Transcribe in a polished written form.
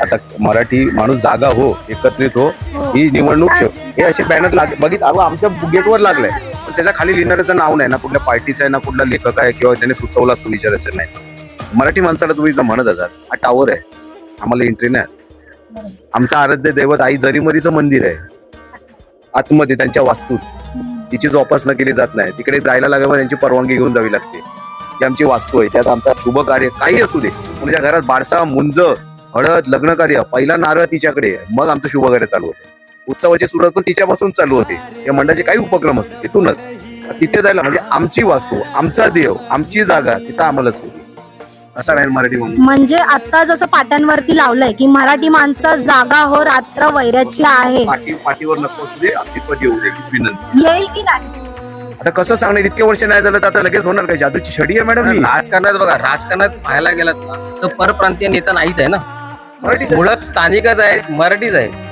आता मराठी माणूस जागा हो, एकत्रित हो, ही निवडणूक हे असे बॅनर बघित आमच्या गेटवर लागलंय, पण त्याच्या खाली लिहिणाऱ्याचं नाव नाही ना, कुठल्या पार्टीचं आहे ना, कुठला लेखक आहे किंवा त्याने सुचवला असं विचारायचं नाही. मराठी माणसाला तुम्ही जर म्हणत असाल हा टावर आहे, आम्हाला एंट्री नाही. आमचं आराध्य दैवत आई जरीमरीचं मंदिर आहे आतमध्ये त्यांच्या वास्तूत, तिची जोपासना केली जात नाही. तिकडे जायला लागल्यावर त्यांची परवानगी घेऊन जावी लागते. ती आमची वास्तू आहे, त्यात आमचा शुभ कार्य काही असू दे, तुमच्या घरात बारसा, मुंज, हळद, लग्न कार्य, पहिला नारळ तिच्याकडे, मग आमचं शुभ कार्य चालू होते. उत्सवाची सुरुवात पण तिच्यापासून चालू होते. या मंडळाचे काही उपक्रम असते तिथूनच. तिथे जायला म्हणजे आमची वास्तू, आमचा देव, आमची जागा, तिथं आम्हालाच होती. असा राहील मराठी म्हणून. म्हणजे आता जसं पाट्यांवरती लावलंय की मराठी माणसं जागा हो, रात्र वैराची आहे, पाठीवर नको असू दे, अस्तित्वात येऊ दे, हीच विनंती. येईल की नाही? आता कसं सांगणार, इतके वर्ष नाही झालं तर आता लगेच होणार काय? जादूची छडी आहे मॅडम ही? राजकारणात बघा, राजकारणात पाहायला गेलात ना तर परप्रांतीय नेता नाहीच आहे ना, मराठी मुळात स्थानिकच आहे, मराठीच आहे.